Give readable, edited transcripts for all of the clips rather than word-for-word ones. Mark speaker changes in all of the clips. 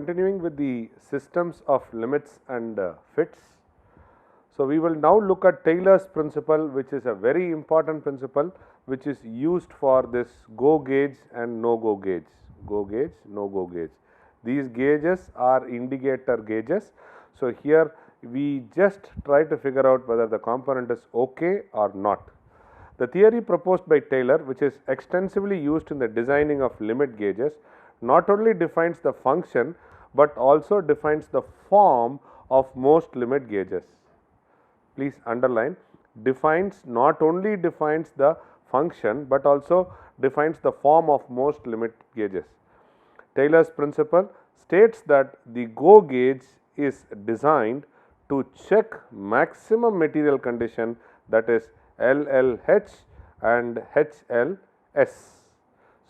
Speaker 1: continuing with the systems of limits and fits. So, we will now look at Taylor's principle, which is a very important principle which is used for this go gauge and no go gauge, go gauge, no go gauge. These gauges are indicator gauges. So, here we just try to figure out whether the component is okay or not. The theory proposed by Taylor, which is extensively used in the designing of limit gauges, not only defines the function, but also defines the form of most limit gauges. Please underline, defines, not only defines the function, but also defines the form of most limit gauges. Taylor's principle states that the go gauge is designed to check maximum material condition, that is LLH and HLS.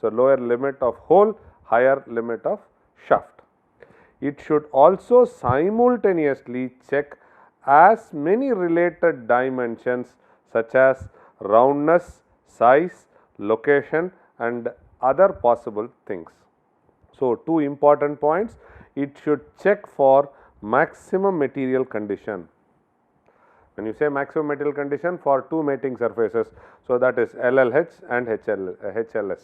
Speaker 1: So, lower limit of hole, higher limit of shaft. It should also simultaneously check as many related dimensions such as roundness, size, location and other possible things. So, two important points: it should check for maximum material condition. When you say maximum material condition, for two mating surfaces, so that is LLH and HLS,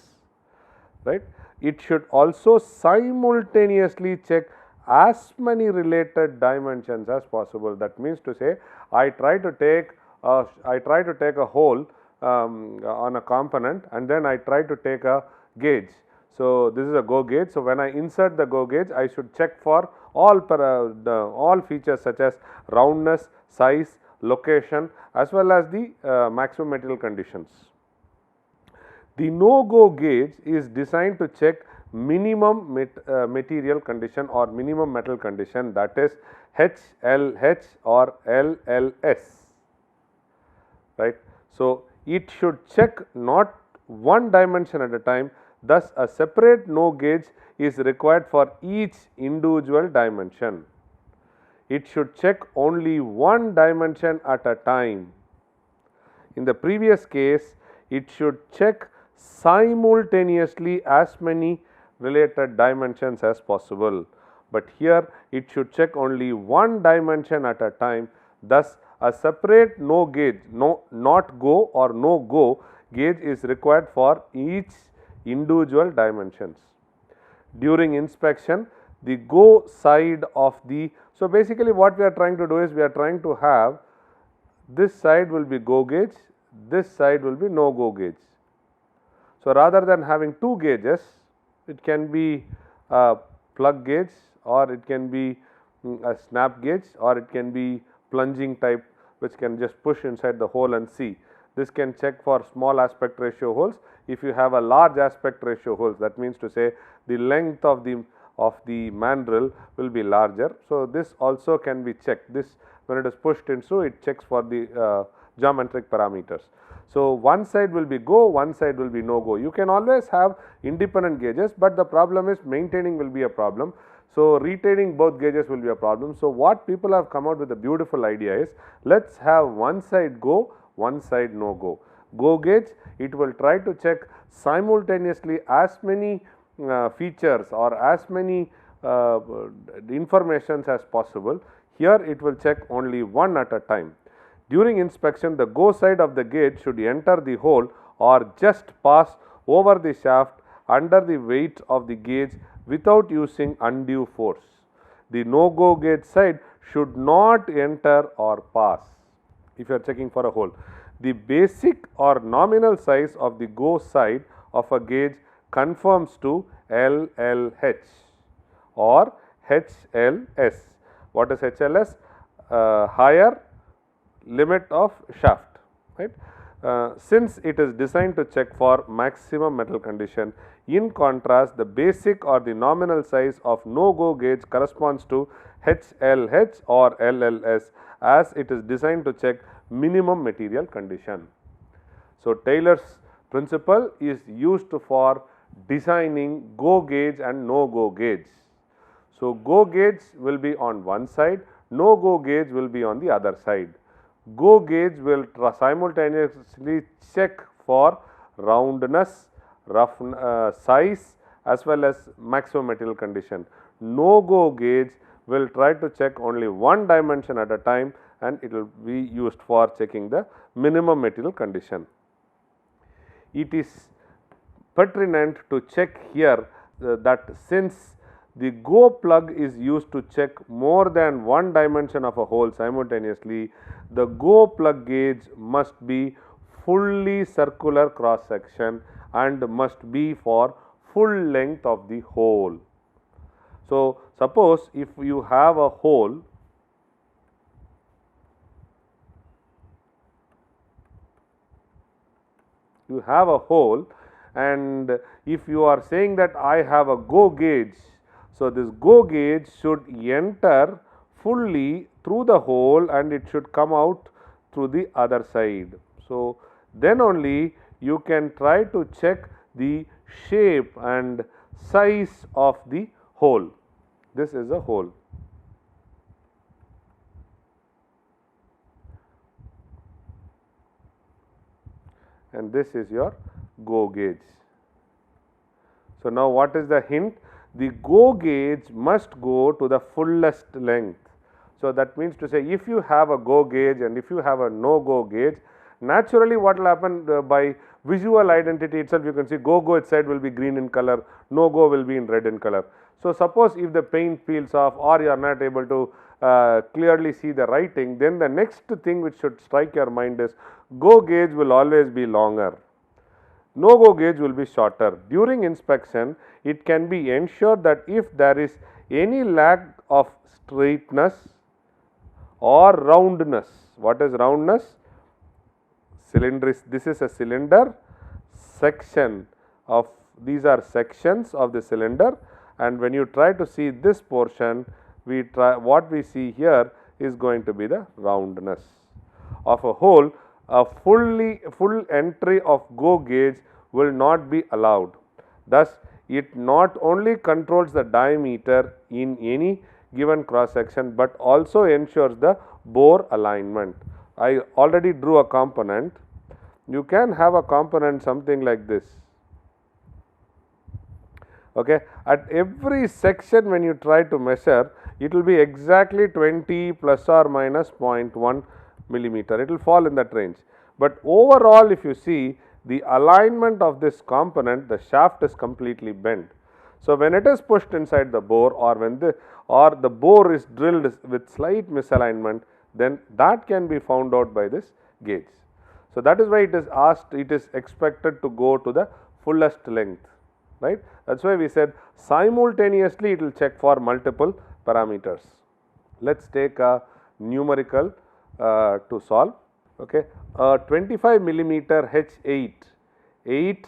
Speaker 1: right. It should also simultaneously check as many related dimensions as possible. That means to say, I try to take a hole on a component and then I try to take a gauge. So, this is a go gauge. So, when I insert the go gauge, I should check for all features such as roundness, size, location as well as the maximum material conditions. The no go gauge is designed to check minimum material condition or minimum metal condition, that is HLH or LLS, right. So, it should check not one dimension at a time, thus a separate no gauge is required for each individual dimension. It should check only one dimension at a time. In the previous case, it should check simultaneously as many related dimensions as possible, but here it should check only one dimension at a time. Thus, a separate no gauge, not go or no go gauge is required for each individual dimensions. During inspection, the go side of the, so basically what we are trying to do is we are trying to have this side will be go gauge, this side will be no go gauge. So, rather than having two gauges, it can be a plug gauge or it can be a snap gauge or it can be plunging type, which can just push inside the hole and see. This can check for small aspect ratio holes. If you have a large aspect ratio holes, that means to say the length of the mandrel will be larger. So, this also can be checked. This, when it is pushed into, it checks for the geometric parameters. So, one side will be go, one side will be no go. You can always have independent gauges, but the problem is maintaining will be a problem. So, retaining both gauges will be a problem. So, what people have come out with a beautiful idea is, let us have one side go, one side no go. Go gauge, it will try to check simultaneously as many features or as many informations as possible. Here it will check only one at a time. During inspection, the go side of the gauge should enter the hole or just pass over the shaft under the weight of the gauge without using undue force. The no go gauge side should not enter or pass if you are checking for a hole. The basic or nominal size of the go side of a gauge conforms to LLH or HLS. What is HLS? Higher limit of shaft, right. Since it is designed to check for maximum metal condition. In contrast, the basic or the nominal size of no go gauge corresponds to HLH or LLS, as it is designed to check minimum material condition. So, Taylor's principle is used for designing go gauge and no go gauge. So, go gauge will be on one side, no go gauge will be on the other side. Go gauge will simultaneously check for roundness, rough size as well as maximum material condition. no-go gauge will try to check only one dimension at a time, and it will be used for checking the minimum material condition. It is pertinent to check here that since the go plug is used to check more than one dimension of a hole simultaneously, the go plug gauge must be fully circular cross section and must be for full length of the hole. So, suppose if you have a hole, and if you are saying that I have a go gauge, so this go gauge should enter fully through the hole and it should come out through the other side. So, then only you can try to check the shape and size of the hole. This is a hole. And this is your go gauge. So, now what is the hint? The go gauge must go to the fullest length. So, that means to say, if you have a go gauge and if you have a no go gauge, naturally what will happen by visual identity itself, you can see go side will be green in color, no go will be in red in color. So, suppose if the paint peels off or you are not able to clearly see the writing, then the next thing which should strike your mind is go gauge will always be longer, no go gauge will be shorter. During inspection, it can be ensured that if there is any lack of straightness or roundness. What is roundness? This is a cylinder section of, these are sections of the cylinder, and when you try to see this portion, what we see here is going to be the roundness of a hole. A full entry of go gauge will not be allowed. Thus, it not only controls the diameter in any given cross section, but also ensures the bore alignment. I already drew a component. You can have a component something like this. Okay. At every section when you try to measure, it will be exactly 20 plus or minus 0.1 millimeter, it will fall in that range. But overall, if you see the alignment of this component, the shaft is completely bent. So, when it is pushed inside the bore, or when the bore is drilled with slight misalignment, then that can be found out by this gauge. So, that is why it is asked, it is expected to go to the fullest length, right. That is why we said simultaneously it will check for multiple parameters. Let us take a numerical to solve. Okay. 25 millimeter H8, 8,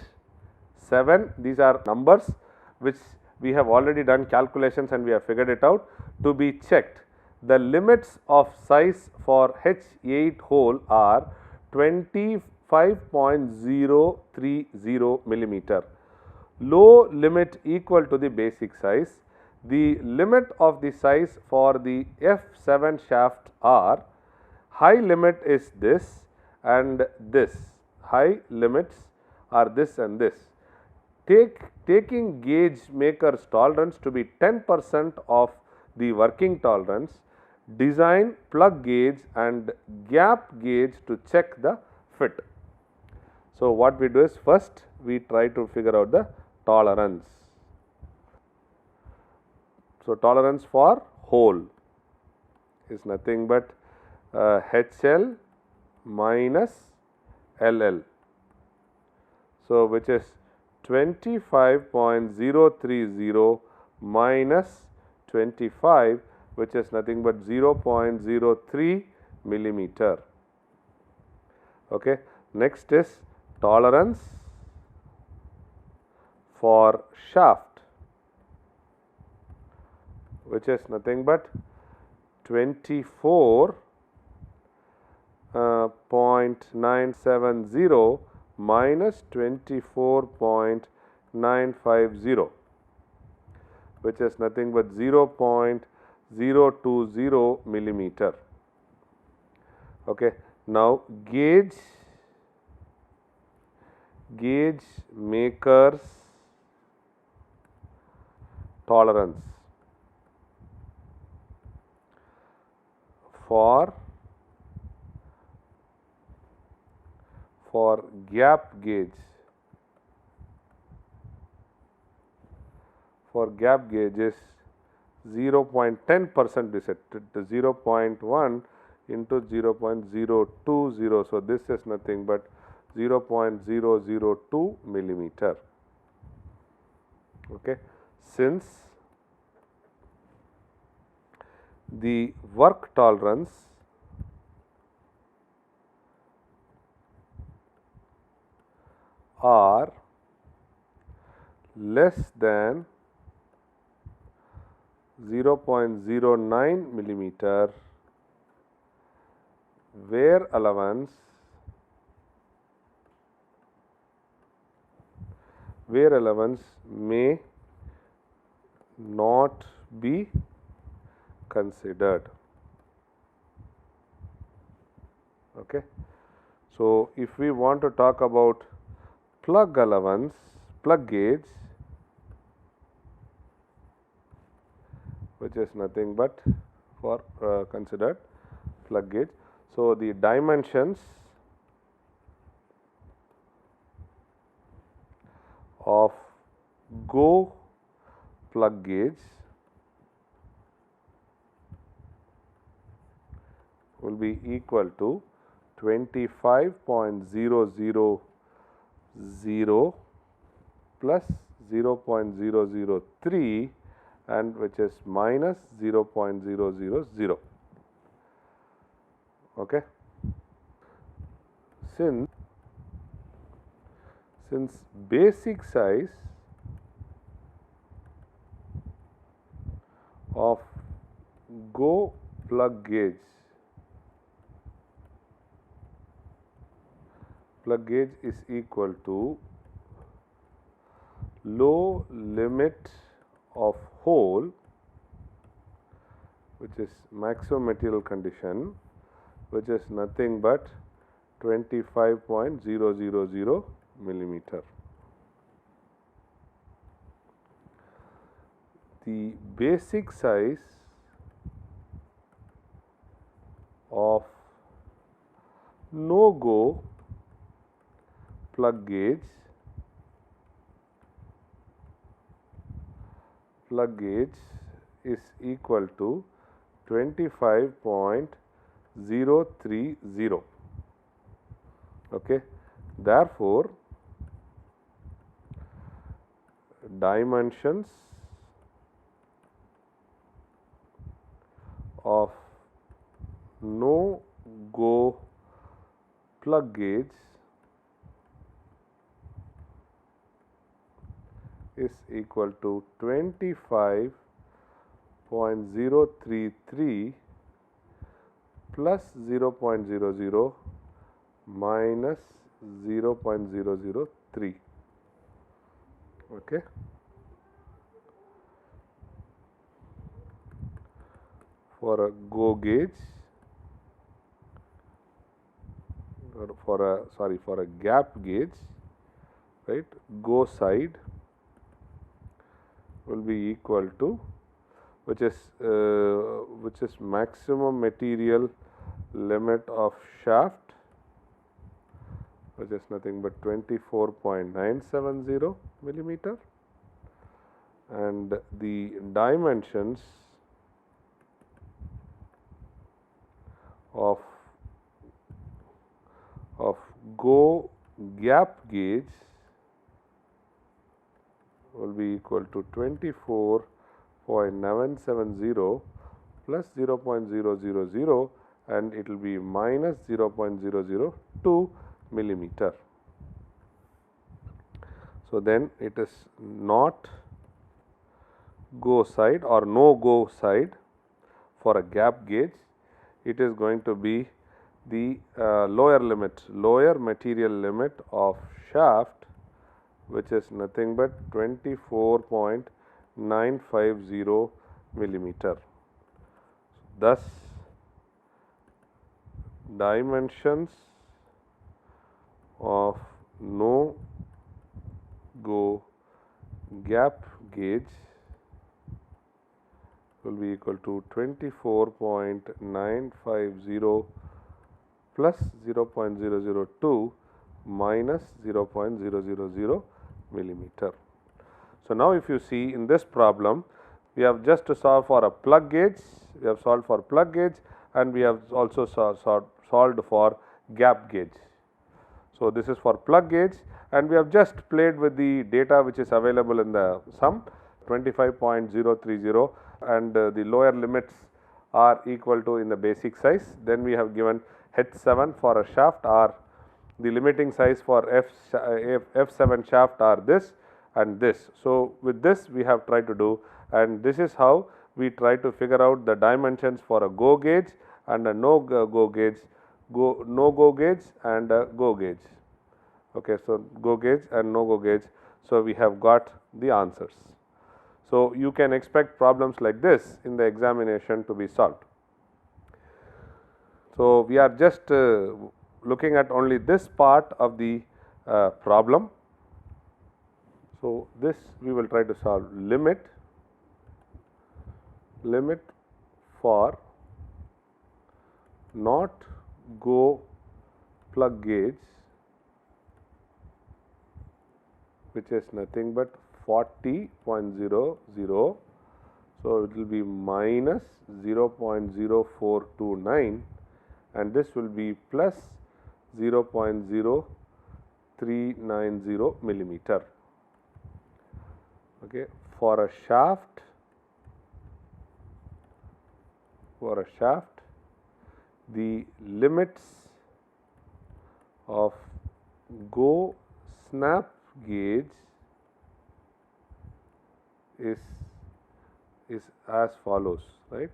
Speaker 1: 7, these are numbers which we have already done calculations and we have figured it out. To be checked, the limits of size for H8 hole are 25.030 millimeter. Low limit equal to the basic size. The limit of the size for the F7 shaft are, high limit is this and this, high limits are this and this. Taking gauge maker's tolerance to be 10% of the working tolerance, design plug gauge and gap gauge to check the fit. So, what we do is, first we try to figure out the tolerance. So, tolerance for hole is nothing but HL minus LL. So, which is 25.030 minus 25, which is nothing but 0.03 millimeter. Okay. Next is tolerance for shaft, which is nothing but 24.970 minus 24.950, which is nothing but 0.020 millimeter. Okay. Now, gauge maker's tolerance. for gap gauge. For gap gauge is 0.10% is set to 0.1 into 0.020. So, this is nothing but 0.002 millimeter. Okay. Since the work tolerance are less than 0.09 millimeter, wear allowance may not be considered. Okay. So, if we want to talk about plug allowance, plug gauge, which is nothing but for considered plug gauge. So, the dimensions of go plug gauge will be equal to 25.000 plus 0.003 and which is minus 0.000. Okay. Since basic size of go plug gauge is equal to low limit of hole, which is maximum material condition, which is nothing but 25.000 millimeter. The basic size of no go plug gauge is equal to 25.030. Okay. Therefore, dimensions of no go plug gauge is equal to 25.033 plus 0.00 minus 0.003. Okay. For a go gauge or for a gap gauge, right, go side will be equal to which is maximum material limit of shaft, which is nothing but 24.970 millimeter, and the dimensions of go gap gauge will be equal to 24.970 plus 0.000 and it will be minus 0.002 millimeter. So, then it is not go side or no go side for a gap gauge. It is going to be the lower material limit of shaft, which is nothing but 24.950 millimeter. Thus, dimensions of no go gap gauge will be equal to 24.950 plus 0.002 minus 0.000 millimeter. So now if you see in this problem, we have just to solve for a plug gauge, we have solved for plug gauge, and we have also solved for gap gauge. So this is for plug gauge, and we have just played with the data which is available in the sum 25.030, and the lower limits are equal to in the basic size. Then we have given H7 for a shaft, or the limiting size for F7 shaft are this and this. So with this we have tried to do, and this is how we try to figure out the dimensions for a go gauge and a no go gauge, no go gauge and a go gauge. Okay, so go gauge and no go gauge. So we have got the answers. So you can expect problems like this in the examination to be solved. So we are just looking at only this part of the problem. So this we will try to solve limit for not go plug gauge, which is nothing but 40.00. So it will be minus 0.0429, and this will be plus 0.0390 millimeter. Okay, for a shaft, the limits of go snap gauge is as follows, right?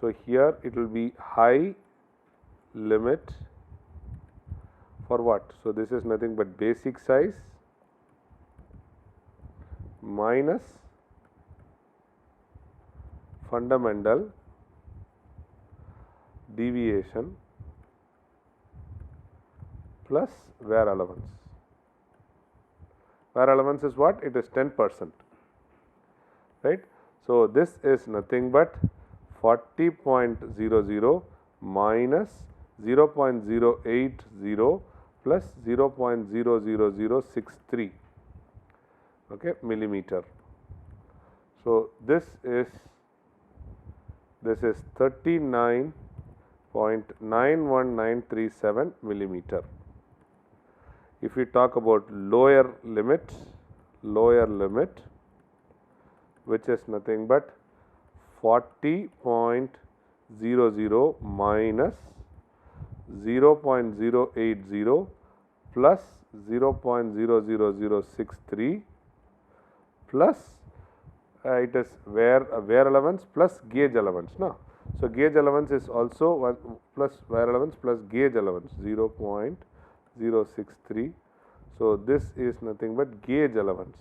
Speaker 1: So here it will be high limit for what? So this is nothing but basic size minus fundamental deviation plus wear allowance. Wear allowance is what? It is 10%, right? So this is nothing but 40.00 minus 0.080 plus 0.00063, okay, millimeter. So this is 39.91937 millimeter. If we talk about lower limit, which is nothing but 40.00 minus 0.080 plus 0.00063 plus it is wear allowance plus gauge allowance. No? So gauge allowance is also 1 plus wear allowance plus gauge allowance 0.063. So this is nothing but gauge allowance.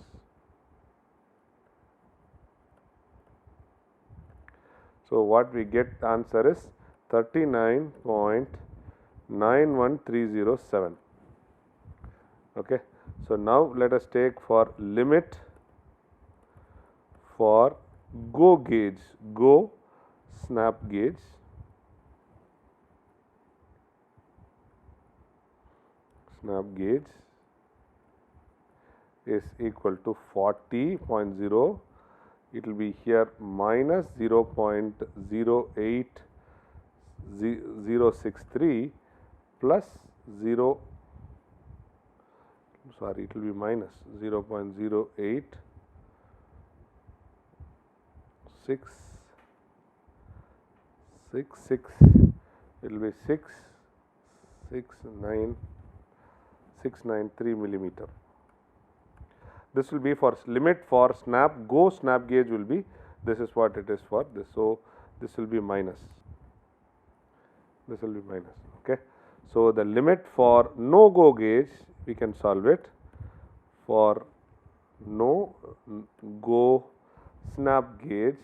Speaker 1: So what we get answer is 39.91307. Okay. So now let us take for limit for go gauge, go snap gauge. Snap gauge is equal to 40.0. It will be here minus 0.08063 plus 0. Sorry, it will be minus 0.08666. It will be 693 millimeter. This will be for limit for snap go snap gauge will be, this is what it is for this. So this will be minus. This will be minus. Okay. So the limit for no go gauge, we can solve it for no go snap gauge.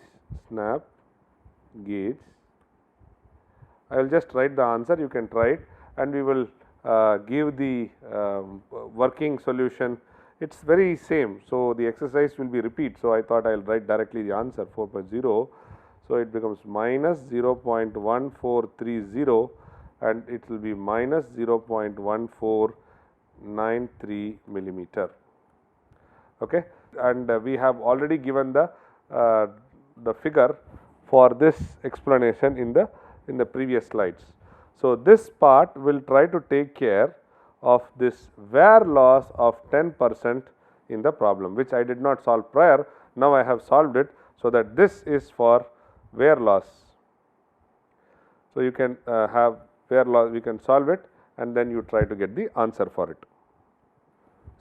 Speaker 1: I will just write the answer, you can try it, and we will give the working solution It's very same. So, the exercise will be repeat. So, I thought I will write directly the answer 4.0. So, it becomes minus 0.1430 and it will be minus 0.1493 millimeter. Okay. And we have already given the figure for this explanation in the previous slides. So, this part will try to take care of this wear loss of 10% in the problem, which I did not solve prior. Now, I have solved it. So, that this is for wear loss. So, you can have wear loss, we can solve it and then you try to get the answer for it.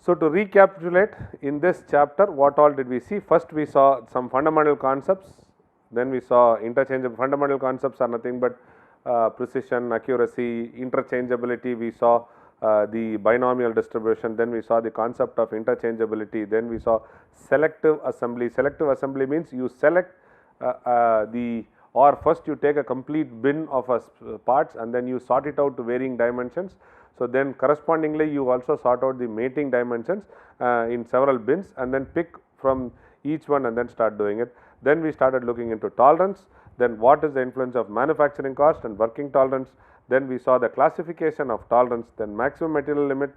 Speaker 1: So, to recapitulate, in this chapter what all did we see? First we saw some fundamental concepts, then we saw interchangeable. Fundamental concepts are nothing but precision, accuracy, interchangeability. We saw the binomial distribution, then we saw the concept of interchangeability, then we saw selective assembly. Selective assembly means you select or first you take a complete bin of parts and then you sort it out to varying dimensions. So, then correspondingly you also sort out the mating dimensions in several bins and then pick from each one and then start doing it. Then we started looking into tolerance, then what is the influence of manufacturing cost and working tolerance. Then we saw the classification of tolerance, then maximum material limit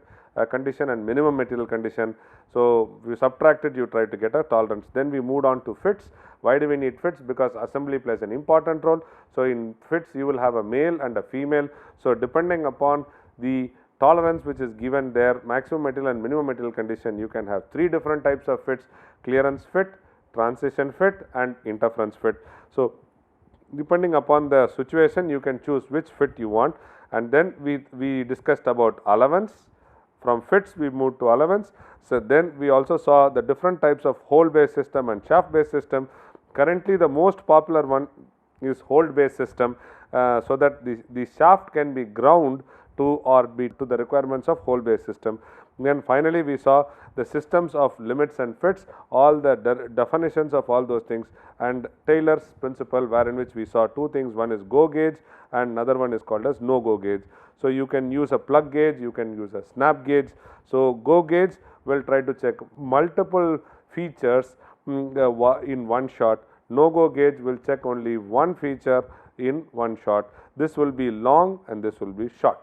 Speaker 1: condition and minimum material condition. So, we subtracted, you try to get a tolerance. Then we moved on to fits. Why do we need fits? Because assembly plays an important role. So, in fits you will have a male and a female. So, depending upon the tolerance which is given there, maximum material and minimum material condition, you can have 3 different types of fits: clearance fit, transition fit and interference fit. So, depending upon the situation you can choose which fit you want. And then we discussed about allowance. From fits we moved to allowance. So, then we also saw the different types of hole based system and shaft based system. Currently the most popular one is hole based system, so that the shaft can be ground to or be to the requirements of hole based system. Then finally we saw the systems of limits and fits, all the definitions of all those things, and Taylor's principle, wherein which we saw 2 things. One is go gauge and another one is called as no go gauge. So, you can use a plug gauge, you can use a snap gauge. So, go gauge will try to check multiple features in one shot. No go gauge will check only one feature in one shot. This will be long and this will be short.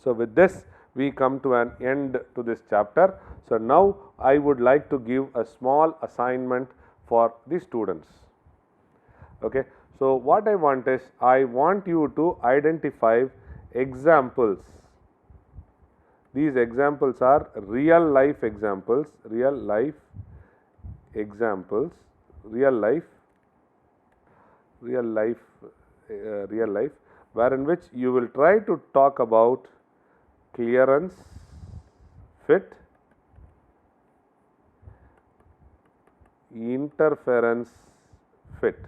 Speaker 1: So, with this we come to an end to this chapter. So, now I would like to give a small assignment for the students. Okay. So, what I want is, I want you to identify examples. These examples are real life examples, real life, wherein which you will try to talk about clearance fit, interference fit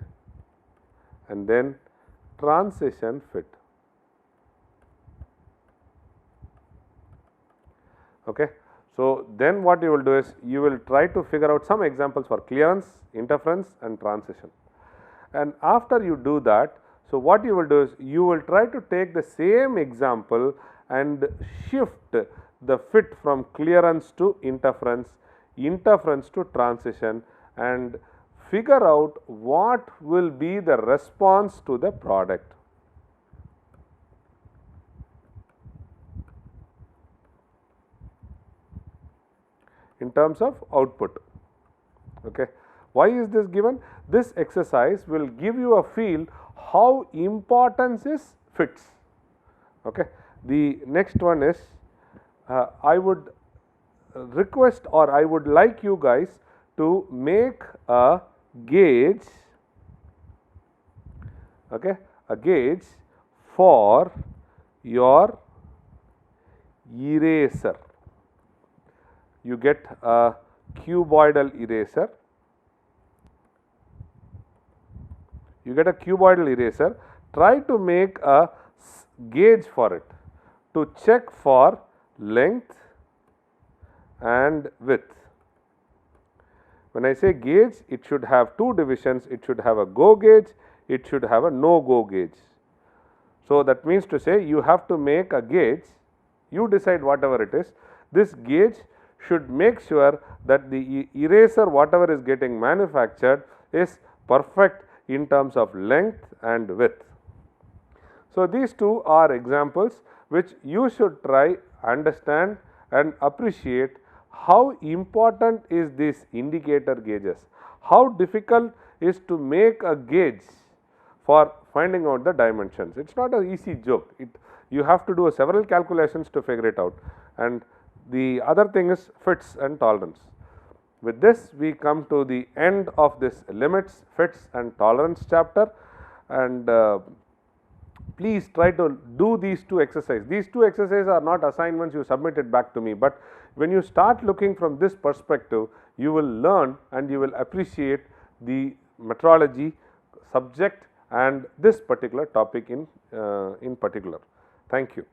Speaker 1: and then transition fit. Okay. So, then what you will do is, you will try to figure out some examples for clearance, interference and transition. And after you do that, so what you will do is, you will try to take the same example and shift the fit from clearance to interference, interference to transition, and figure out what will be the response to the product. In terms of output. Okay. Why is this given? This exercise will give you a feel how important is fits. Okay. The next one is, I would request or I would like you guys to make a gauge, okay, a gauge for your eraser. You get a cuboidal eraser. Try to make a gauge for it to check for length and width. When I say gauge, it should have 2 divisions. It should have a go gauge, it should have a no go gauge. So, that means to say, you have to make a gauge, you decide whatever it is. this gauge should make sure that the eraser whatever is getting manufactured is perfect in terms of length and width. So, these two are examples which you should try, understand and appreciate how important is this indicator gauges, how difficult is to make a gauge for finding out the dimensions. It is not an easy joke, you have to do several calculations to figure it out, and the other thing is fits and tolerance. With this we come to the end of this limits, fits and tolerance chapter, and please try to do these two exercises. These two exercises are not assignments you submit it back to me, but when you start looking from this perspective, you will learn and you will appreciate the metrology subject and this particular topic in particular. Thank you.